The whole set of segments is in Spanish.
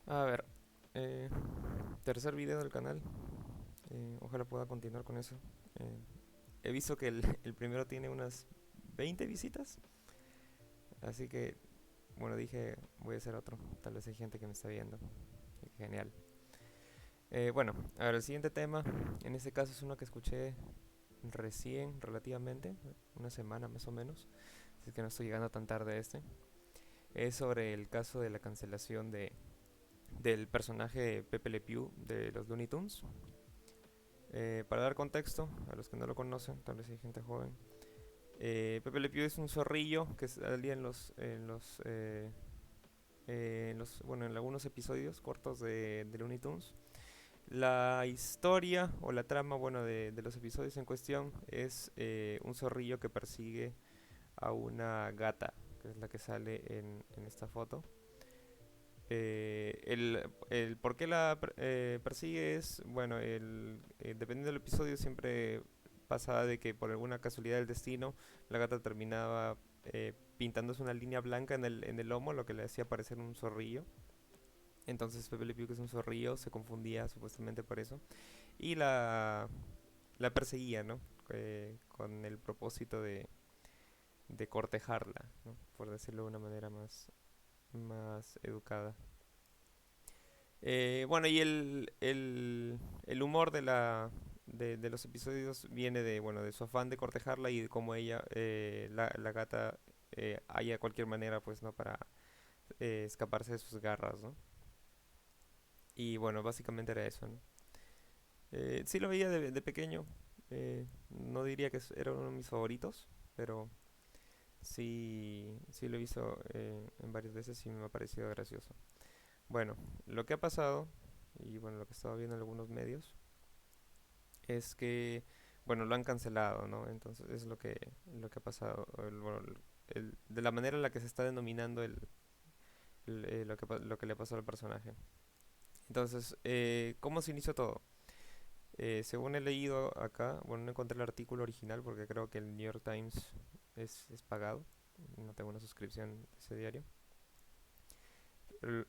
A ver, eh, tercer video del canal. Ojalá pueda continuar con eso. Eh, He visto que el primero tiene unas 20 visitas. Así que, bueno, dije, voy a hacer otro. Tal vez hay gente que me está viendo. Genial. Bueno, a ver, el siguiente tema. En este caso es uno que escuché recién, relativamente. Una semana más o menos. Así que no estoy llegando tan tarde a este. Es sobre el caso de la cancelación del personaje Pepe Le Pew de los Looney Tunes. Para dar contexto, a los que no lo conocen, tal vez hay gente joven, Pepe Le Pew es un zorrillo que salía bueno, en algunos episodios cortos de Looney Tunes. La historia o la trama, bueno, de los episodios en cuestión es un zorrillo que persigue a una gata, que es la que sale en esta foto. El por qué persigue es, bueno, dependiendo del episodio siempre pasaba de que por alguna casualidad del destino la gata terminaba pintándose una línea blanca en el lomo, lo que le hacía parecer un zorrillo. Entonces Pepe Le Pew, que es un zorrillo, se confundía supuestamente por eso y la perseguía, ¿no? Con el propósito de cortejarla, ¿no? Por decirlo de una manera más educada. Bueno, y el humor de los episodios viene bueno, de su afán de cortejarla y de cómo ella, la gata, haya cualquier manera, pues, ¿no? Para escaparse de sus garras, ¿no? Y bueno, básicamente era eso, ¿no? Sí lo veía de pequeño. No diría que era uno de mis favoritos, pero sí lo he visto en varias veces y me ha parecido gracioso. Bueno, lo que ha pasado, y bueno, lo que he estado viendo en algunos medios, es que, bueno, lo han cancelado, ¿no? Entonces es lo que ha pasado, bueno, de la manera en la que se está denominando lo que le pasó al personaje. Entonces, ¿cómo se inició todo? Según he leído acá, bueno, no encontré el artículo original porque creo que el New York Times es pagado, no tengo una suscripción de ese diario. L-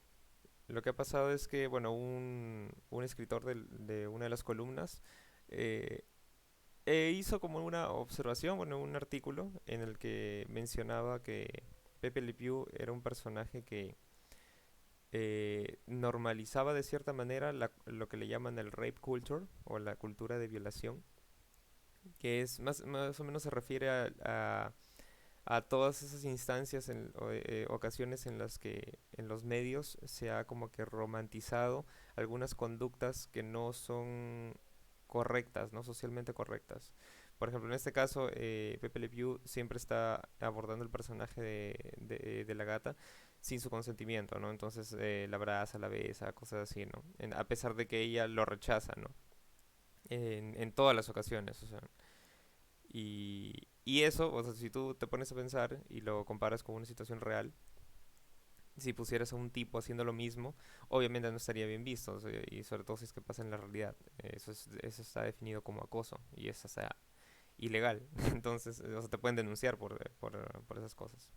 Lo que ha pasado es que, bueno, un escritor de una de las columnas eh, hizo como una observación, bueno, un artículo en el que mencionaba que Pepe Le Pew era un personaje que normalizaba de cierta manera lo que le llaman el rape culture o la cultura de violación, que es más o menos se refiere a todas esas instancias, ocasiones en las que en los medios se ha como que romantizado algunas conductas que no son correctas, no socialmente correctas. Por ejemplo, en este caso, Pepe Le Pew siempre está abordando el personaje de la gata sin su consentimiento, ¿no? Entonces la abraza, la besa, cosas así, ¿no? A pesar de que ella lo rechaza, ¿no? En todas las ocasiones, o sea. Y eso, o sea, si tú te pones a pensar y lo comparas con una situación real, si pusieras a un tipo haciendo lo mismo, obviamente no estaría bien visto, o sea, y sobre todo si es que pasa en la realidad. Eso está definido como acoso y es hasta ilegal. Entonces, o sea, te pueden denunciar por esas cosas.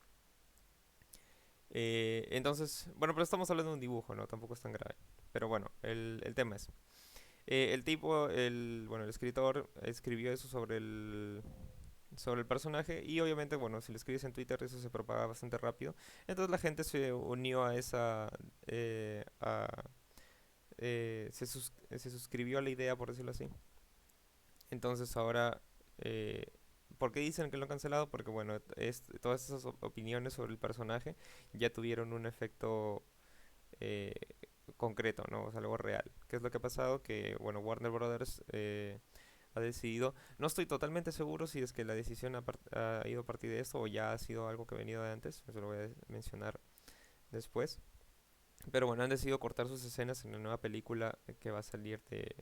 Entonces, bueno, pero estamos hablando de un dibujo, ¿no? Tampoco es tan grave. Pero bueno, el tema es. El tipo, bueno, el escritor escribió eso sobre el personaje y obviamente, bueno, si lo escribes en Twitter eso se propaga bastante rápido. Entonces la gente se unió a esa... se suscribió a la idea, por decirlo así. Entonces ahora... eh, ¿Por qué dicen que lo han cancelado? Porque, bueno, todas esas opiniones sobre el personaje ya tuvieron un efecto eh, concreto, ¿no? O sea, algo real. ¿Qué es lo que ha pasado? Que, bueno, Warner Brothers ha decidido, no estoy totalmente seguro si es que la decisión ha ido a partir de esto o ya ha sido algo que ha venido de antes, eso lo voy a mencionar después. Pero bueno, han decidido cortar sus escenas en la nueva película que va a salir de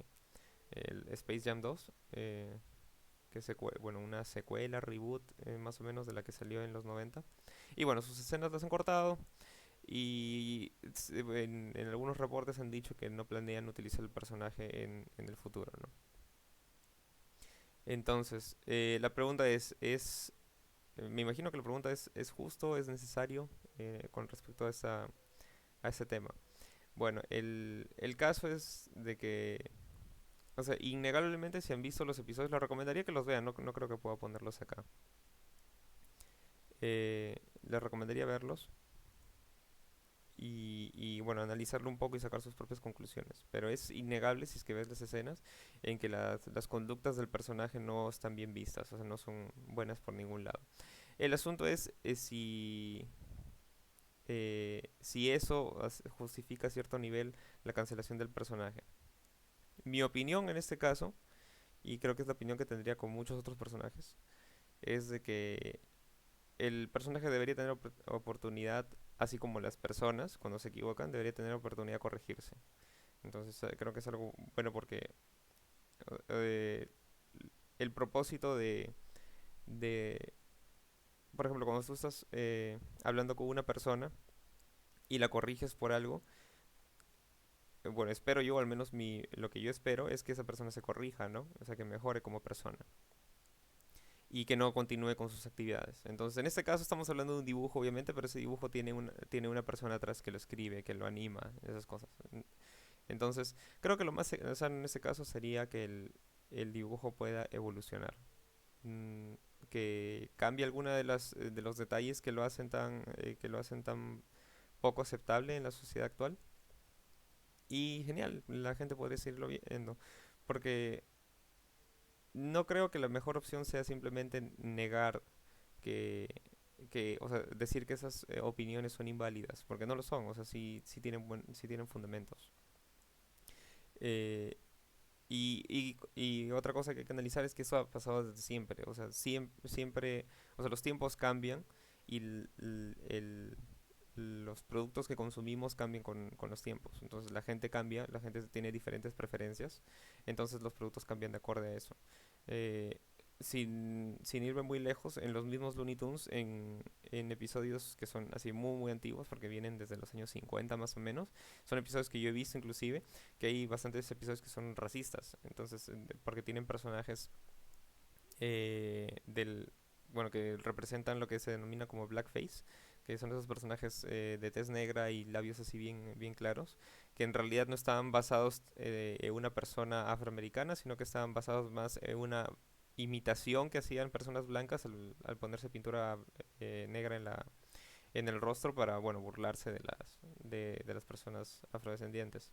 el Space Jam 2, que es bueno, una secuela, reboot, más o menos de la que salió en los 90. Y bueno, sus escenas las han cortado, y en algunos reportes han dicho que no planean utilizar el personaje en el futuro, ¿no? Entonces, la pregunta me imagino que la pregunta ¿es justo, es necesario con respecto a ese tema? Bueno, el caso es de que, o sea, innegablemente si han visto los episodios, les recomendaría que los vean, no creo que pueda ponerlos acá. Les recomendaría verlos y, bueno, analizarlo un poco y sacar sus propias conclusiones. Pero es innegable si es que ves las escenas en que las conductas del personaje no están bien vistas, o sea, no son buenas por ningún lado. El asunto es si eso justifica a cierto nivel la cancelación del personaje. Mi opinión en este caso, y creo que es la opinión que tendría con muchos otros personajes, es de que el personaje debería tener oportunidad, así como las personas, cuando se equivocan, debería tener oportunidad de corregirse. Entonces creo que es algo bueno porque eh, el propósito de, por ejemplo, cuando tú estás hablando con una persona y la corriges por algo, bueno, espero yo, al menos lo que yo espero es que esa persona se corrija, ¿no? O sea, que mejore como persona y que no continúe con sus actividades. Entonces, en este caso estamos hablando de un dibujo, obviamente, pero ese dibujo tiene una persona atrás que lo escribe, que lo anima, esas cosas. Entonces, creo que lo más necesario en este caso sería que el dibujo pueda evolucionar. Mm, que cambie alguna de los detalles que lo hacen tan poco aceptable en la sociedad actual. Y genial, la gente podría seguirlo viendo. Porque no creo que la mejor opción sea simplemente negar que, o sea, decir que esas opiniones son inválidas, porque no lo son, o sea, sí tienen fundamentos. Eh, y otra cosa que hay que analizar es que eso ha pasado desde siempre, o sea, siempre, o sea, los tiempos cambian y los productos que consumimos cambian con los tiempos. Entonces la gente cambia, la gente tiene diferentes preferencias, entonces los productos cambian de acorde a eso. Eh, sin irme muy lejos, en los mismos Looney Tunes, en episodios que son así muy antiguos, porque vienen desde los años 50 más o menos, son episodios que yo he visto inclusive, que hay bastantes episodios que son racistas, entonces, porque tienen personajes del, bueno, que representan lo que se denomina como blackface, que son esos personajes de tez negra y labios así bien claros, que en realidad no estaban basados en una persona afroamericana, sino que estaban basados más en una imitación que hacían personas blancas al ponerse pintura negra en el rostro para, bueno, burlarse de las personas afrodescendientes.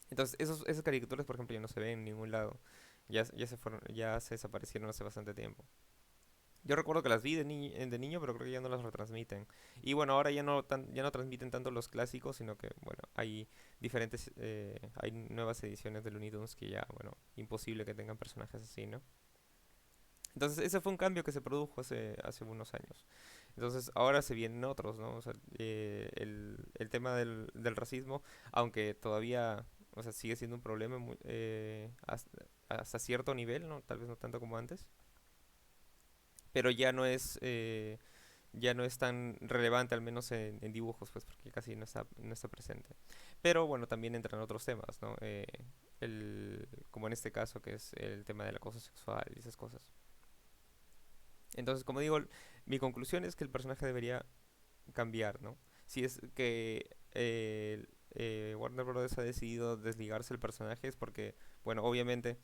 Entonces, esas caricaturas, por ejemplo, ya no se ven en ningún lado. Ya se desaparecieron hace bastante tiempo. Yo recuerdo que las vi de niño, pero creo que ya no las retransmiten. Y bueno, ahora ya no transmiten tanto los clásicos, sino que, bueno, hay nuevas ediciones de Looney Tunes que ya, bueno, imposible que tengan personajes así, ¿no? Entonces, ese fue un cambio que se produjo hace unos años. Entonces, ahora se vienen otros, ¿no? O sea, el tema del racismo, aunque todavía, o sea, sigue siendo un problema hasta cierto nivel, ¿no? Tal vez no tanto como antes, pero ya no es tan relevante, al menos en dibujos, pues, porque casi no está presente. Pero bueno, también entran otros temas, ¿no? Como en este caso, que es el tema del acoso sexual y esas cosas. Entonces, como digo, mi conclusión es que el personaje debería cambiar, ¿no? Si es que Warner Bros. Ha decidido desligarse del personaje es porque, bueno, obviamente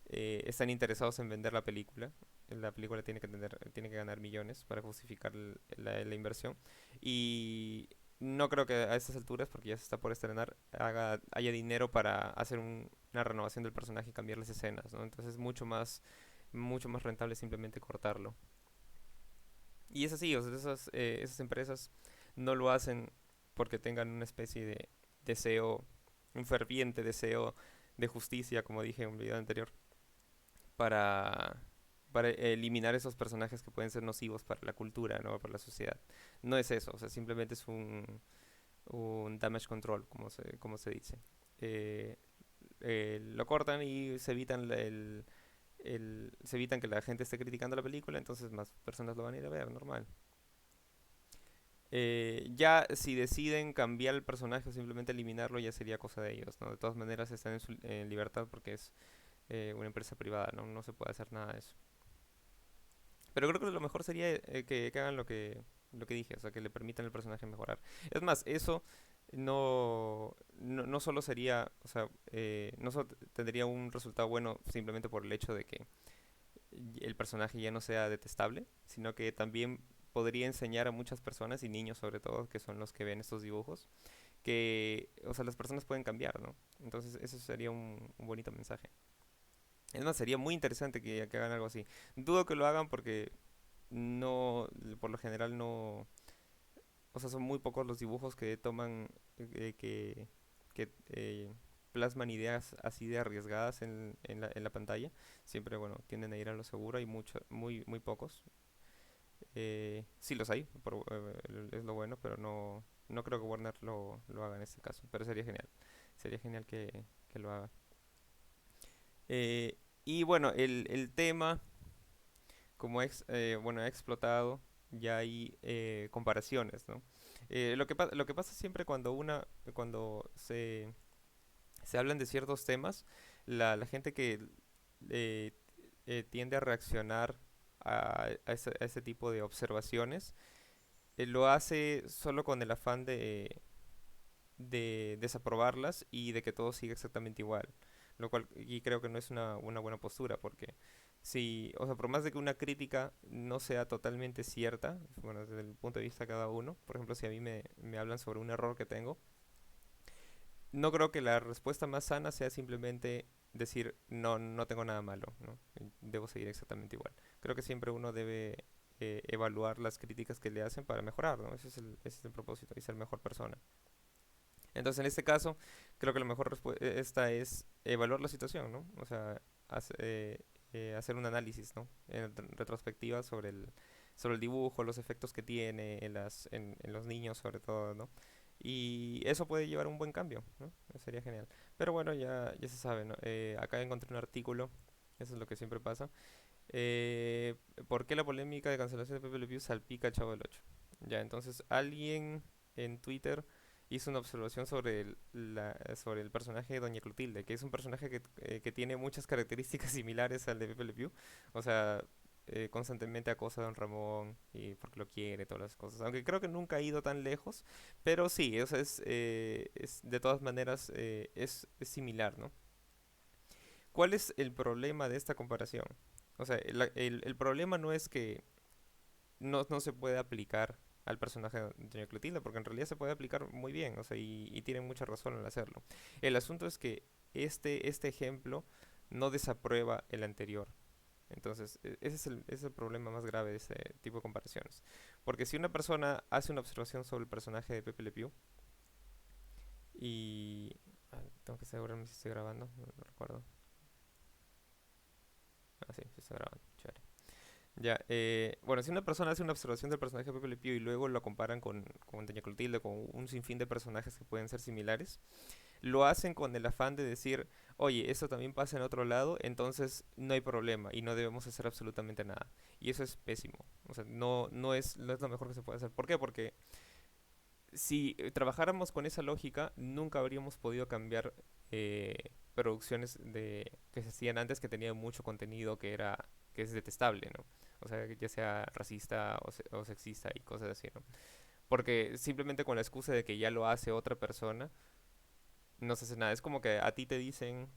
están interesados en vender la película. La película tiene que ganar millones para justificar la inversión. Y no creo que a estas alturas, porque ya se está por estrenar, haya dinero para hacer una renovación del personaje y cambiar las escenas, ¿no? Entonces es mucho más rentable simplemente cortarlo. Y es así, o sea, esas empresas no lo hacen porque tengan una especie de deseo, un ferviente deseo de justicia, como dije en un video anterior, para, para eliminar esos personajes que pueden ser nocivos para la cultura, ¿no? Para la sociedad. No es eso, o sea, simplemente es un damage control, como se dice. Eh, lo cortan y se evitan que la gente esté criticando la película, entonces más personas lo van a ir a ver, normal. Ya si deciden cambiar el personaje o simplemente eliminarlo, ya sería cosa de ellos, ¿no? De todas maneras están en libertad porque es una empresa privada, ¿no? No se puede hacer nada de eso. Pero creo que lo mejor sería que hagan lo que dije, o sea, que le permitan al personaje mejorar. Es más, eso no solo sería, o sea, no solo tendría un resultado bueno simplemente por el hecho de que el personaje ya no sea detestable, sino que también podría enseñar a muchas personas y niños sobre todo, que son los que ven estos dibujos, que, o sea, las personas pueden cambiar, ¿no? Entonces, eso sería un bonito mensaje. Es más, sería muy interesante que hagan algo así. Dudo que lo hagan porque no, por lo general no, o sea, son muy pocos los dibujos que toman, que plasman ideas así de arriesgadas en la pantalla. Siempre, bueno, tienden a ir a lo seguro y muy pocos. Sí los hay, es lo bueno, pero no creo que Warner lo haga en este caso. Pero sería genial que lo haga. Y bueno, el tema, como bueno, ha explotado, ya hay comparaciones, ¿no? Lo que pasa siempre cuando se hablan de ciertos temas, la gente que eh, tiende a reaccionar a ese tipo de observaciones, lo hace solo con el afán de desaprobarlas y de que todo siga exactamente igual. Lo cual, y creo que no es una buena postura, porque si, o sea, por más de que una crítica no sea totalmente cierta, bueno, desde el punto de vista de cada uno, por ejemplo, si a mí me hablan sobre un error que tengo, no creo que la respuesta más sana sea simplemente decir, no tengo nada malo, ¿no? Debo seguir exactamente igual. Creo que siempre uno debe evaluar las críticas que le hacen para mejorar, ¿no? Ese es el propósito, y ser mejor persona. Entonces, en este caso, creo que la mejor respuesta es evaluar la situación, ¿no? O sea, hacer un análisis, ¿no? En retrospectiva sobre el dibujo, los efectos que tiene en los niños sobre todo, ¿no? Y eso puede llevar a un buen cambio, ¿no? Sería genial. Pero bueno, ya se sabe, ¿no? Acá encontré un artículo, eso es lo que siempre pasa. Eh, ¿Por qué la polémica de cancelación de Pepe Le Pew salpica al Chavo del Ocho? Ya, entonces alguien en Twitter hizo una observación sobre el personaje de Doña Clotilde, que es un personaje que tiene muchas características similares al de Pepe Le Pew. O sea, constantemente acosa a Don Ramón y porque lo quiere, todas las cosas. Aunque creo que nunca ha ido tan lejos, pero sí, o sea, de todas maneras es similar, ¿no? ¿Cuál es el problema de esta comparación? O sea, el problema no es que no se puede aplicar al personaje de Doña Clotilde, porque en realidad se puede aplicar muy bien, o sea, y tienen mucha razón en hacerlo. El asunto es que este ejemplo no desaprueba el anterior. Entonces, ese es el problema más grave de ese tipo de comparaciones. Porque si una persona hace una observación sobre el personaje de Pepe Le Pew y... tengo que asegurarme si estoy grabando, no recuerdo. Ah, sí, sí está grabando, chévere. Ya, bueno, si una persona hace una observación del personaje de Pepe Le Pew y luego lo comparan con Doña Clotilde, con un sinfín de personajes que pueden ser similares, lo hacen con el afán de decir, oye, eso también pasa en otro lado, entonces no hay problema y no debemos hacer absolutamente nada. Y eso es pésimo. O sea, no es lo mejor que se puede hacer. ¿Por qué? Porque si trabajáramos con esa lógica, nunca habríamos podido cambiar producciones que se hacían antes que tenían mucho contenido que es detestable, ¿no? O sea, ya sea racista o sexista y cosas así, ¿no? Porque simplemente con la excusa de que ya lo hace otra persona, no se hace nada. Es como que a ti te dicen,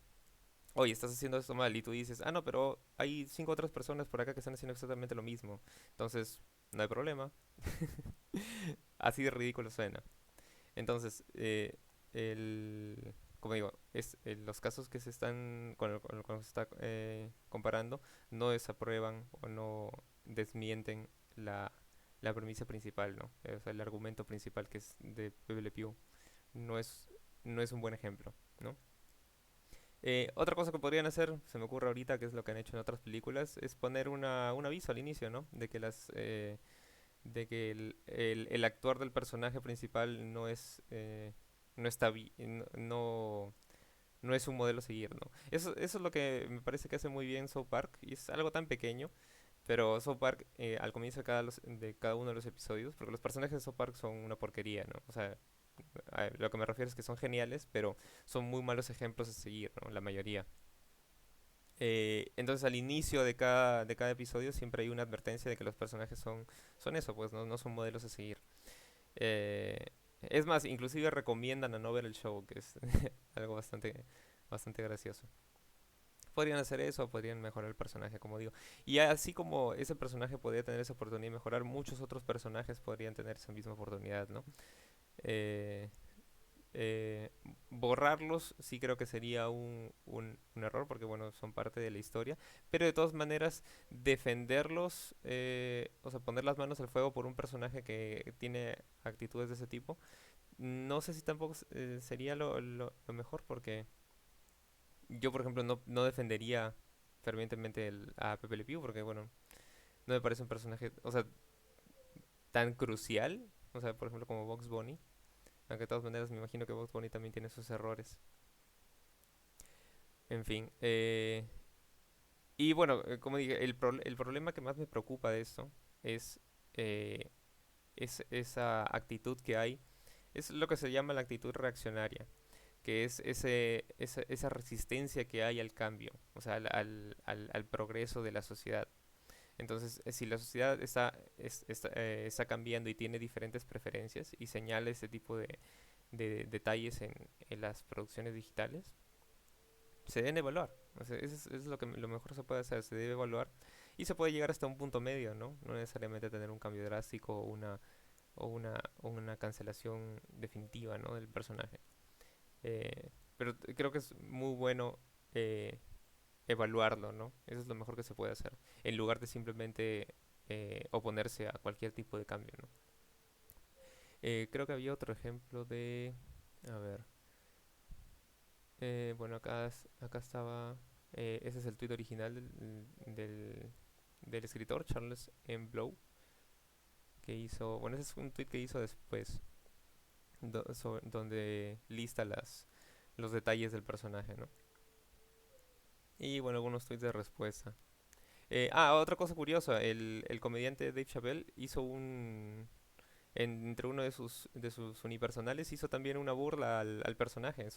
oye, estás haciendo esto mal, y tú dices, no, pero hay cinco otras personas por acá que están haciendo exactamente lo mismo. Entonces, no hay problema. Así de ridículo suena. Entonces, como digo, los casos que se están con los que se está comparando no desaprueban o no desmienten la premisa principal, ¿no? O sea, el argumento principal que es de Pepe Le Pew no es, no es un buen ejemplo, ¿no? Otra cosa que podrían hacer, se me ocurre ahorita, que es lo que han hecho en otras películas, es poner un aviso al inicio, ¿no? De que el actor del personaje principal no está no es un modelo a seguir, ¿no? Eso es lo que me parece que hace muy bien South Park, y es algo tan pequeño, pero South Park al comienzo de cada uno de los episodios, porque los personajes de South Park son una porquería, ¿no? O sea, lo que me refiero es que son geniales, pero son muy malos ejemplos a seguir, ¿no? La mayoría. Entonces al inicio de cada episodio siempre hay una advertencia de que los personajes son eso, pues no son modelos a seguir. Eh, Es más, inclusive recomiendan a no ver el show, que es algo bastante gracioso. Podrían hacer eso, podrían mejorar el personaje, como digo. Y así como ese personaje podría tener esa oportunidad de mejorar, muchos otros personajes podrían tener esa misma oportunidad, ¿no? Eh, eh, Borrarlos sí creo que sería un error, porque bueno, son parte de la historia. Pero de todas maneras, defenderlos, o sea, poner las manos al fuego por un personaje que tiene actitudes de ese tipo, no sé si tampoco sería lo mejor, porque yo, por ejemplo, no defendería fervientemente a Pepe Le Pew, porque, bueno, no me parece un personaje, o sea, tan crucial, o sea, por ejemplo, como Bugs Bunny, aunque de todas maneras me imagino que Bugs Bunny también tiene sus errores. En fin, y bueno, como dije, el problema que más me preocupa de esto es, eh, es esa actitud que hay, es lo que se llama la actitud reaccionaria, que es esa resistencia que hay al cambio, o sea, al progreso de la sociedad. Entonces, si la sociedad está cambiando y tiene diferentes preferencias y señala ese tipo de detalles en las producciones digitales, se deben evaluar. O sea, eso es lo que lo mejor se puede hacer, se debe evaluar y se puede llegar hasta un punto medio, ¿no? No necesariamente tener un cambio drástico o una cancelación definitiva, ¿no? Del personaje. Pero creo que es muy bueno eh, evaluarlo, ¿no? Eso es lo mejor que se puede hacer, en lugar de simplemente oponerse a cualquier tipo de cambio, ¿no? Creo que había otro ejemplo de... A ver. Bueno, acá estaba... ese es el tweet original del escritor, Charles M. Blow, que hizo... Bueno, ese es un tweet que hizo después, donde lista los detalles del personaje, ¿no? Y bueno, algunos tweets de respuesta. Otra cosa curiosa, el comediante Dave Chappelle hizo entre uno de sus unipersonales hizo también una burla al personaje,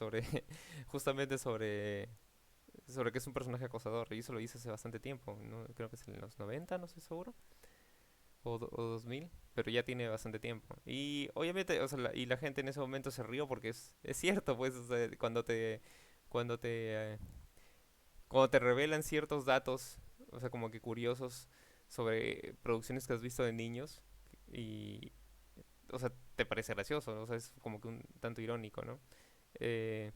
justamente sobre que es un personaje acosador, y eso lo hizo hace bastante tiempo, ¿no? Creo que es en los 90, no estoy seguro, o 2000, pero ya tiene bastante tiempo. Y obviamente, o sea, y la gente en ese momento se rió porque es cierto, pues, o sea, cuando te, cuando te revelan ciertos datos, o sea, como que curiosos sobre producciones que has visto de niños, y, o sea, te parece gracioso, o sea, es como que un tanto irónico, ¿no? Eh,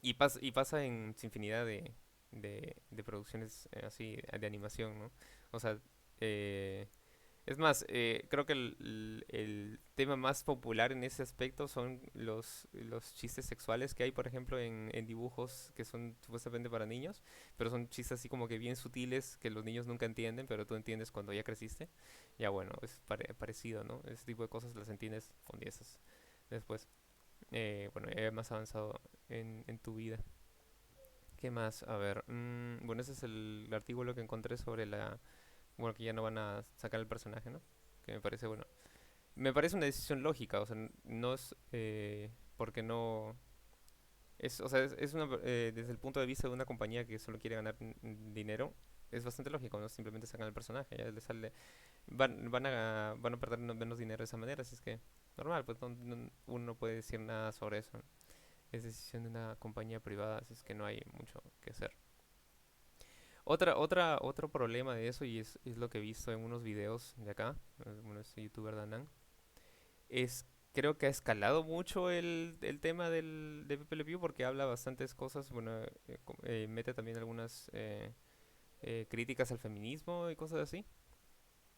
y pasa en infinidad de producciones así de animación, ¿no? O sea, eh, es más, creo que el tema más popular en ese aspecto son los chistes sexuales que hay, por ejemplo, en dibujos que son supuestamente para niños, pero son chistes así como que bien sutiles que los niños nunca entienden, pero tú entiendes cuando ya creciste. Ya bueno, es parecido, ¿no? Ese tipo de cosas las entiendes con 10 después. Bueno, ya más avanzado en tu vida. ¿Qué más? A ver, bueno, ese es el artículo que encontré sobre bueno, que ya no van a sacar el personaje, ¿no? Que me parece, bueno, me parece una decisión lógica, o sea, no es porque no... o sea, desde el punto de vista de una compañía que solo quiere ganar dinero, es bastante lógico, no simplemente sacan el personaje, ya le sale, van a perder menos dinero de esa manera, así es que normal, pues uno no puede decir nada sobre eso, ¿no? Es decisión de una compañía privada, así es que no hay mucho que hacer. Otro problema de eso, y es lo que he visto en unos videos de acá, bueno, este youtuber Danan, es creo que ha escalado mucho el tema de Pepe Le Pew porque habla bastantes cosas, bueno, mete también algunas críticas al feminismo y cosas así,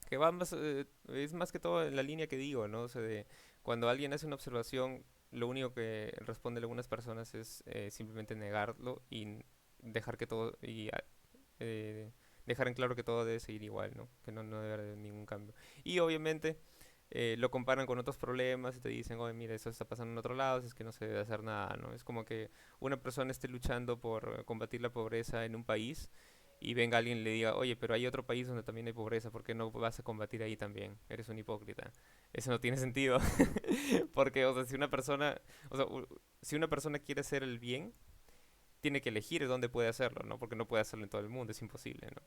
que es más que todo en la línea que digo, ¿no? O sea, cuando alguien hace una observación, lo único que responden algunas personas es simplemente negarlo y dejar que todo, eh, dejar en claro que todo debe seguir igual, ¿no? Que no debe haber ningún cambio. Y obviamente lo comparan con otros problemas y te dicen, oye, mira, eso está pasando en otro lado, es que no se debe hacer nada, ¿no? Es como que una persona esté luchando por combatir la pobreza en un país y venga alguien y le diga, oye, pero hay otro país donde también hay pobreza, ¿por qué no vas a combatir ahí también? Eres un hipócrita. Eso no tiene sentido. Porque, o sea, si una persona quiere hacer el bien, tiene que elegir dónde puede hacerlo, ¿no? Porque no puede hacerlo en todo el mundo, es imposible, ¿no?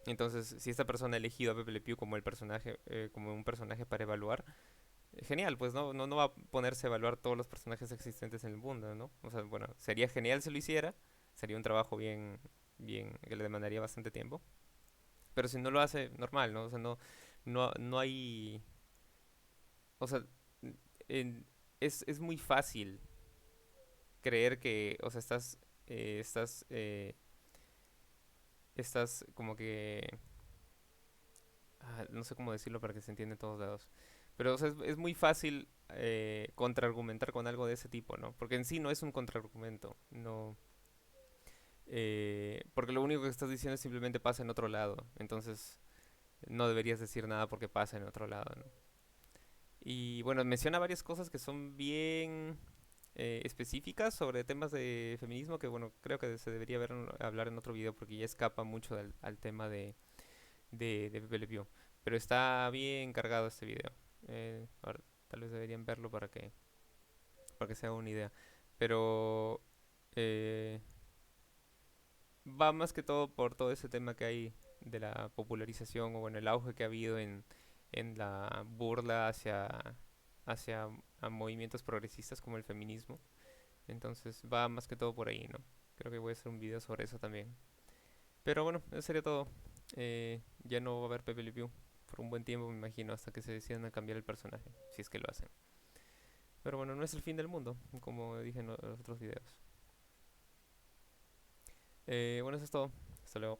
Entonces, si esta persona ha elegido a Pepe Le Pew como el personaje, como un personaje para evaluar, genial, pues no va a ponerse a evaluar todos los personajes existentes en el mundo, ¿no? O sea, bueno, sería genial si lo hiciera, sería un trabajo que le demandaría bastante tiempo, pero si no lo hace, normal, ¿no? O sea, no hay, o sea, en- es muy fácil creer que, o sea, eh, estás, eh, estás como que, no sé cómo decirlo para que se entienda en todos lados. Pero, o sea, es muy fácil contraargumentar con algo de ese tipo, ¿no? Porque en sí no es un contraargumento, no. Porque lo único que estás diciendo es simplemente pasa en otro lado. Entonces, no deberías decir nada porque pasa en otro lado, ¿no? Y bueno, menciona varias cosas que son bien específicas sobre temas de feminismo que, bueno, creo que se debería hablar en otro video porque ya escapa mucho al tema de Pepe Le Pew. Pero está bien cargado este video. Ahora, tal vez deberían verlo para que se haga una idea. Pero eh, va más que todo por todo ese tema que hay de la popularización o bueno, el auge que ha habido en la burla hacia a movimientos progresistas como el feminismo. Entonces va más que todo por ahí, ¿no? Creo que voy a hacer un video sobre eso también. Pero bueno, eso sería todo. Ya no va a haber Pepe Le Pew por un buen tiempo, me imagino, hasta que se decidan a cambiar el personaje, si es que lo hacen. Pero bueno, no es el fin del mundo, como dije en los otros videos. Bueno, eso es todo. Hasta luego.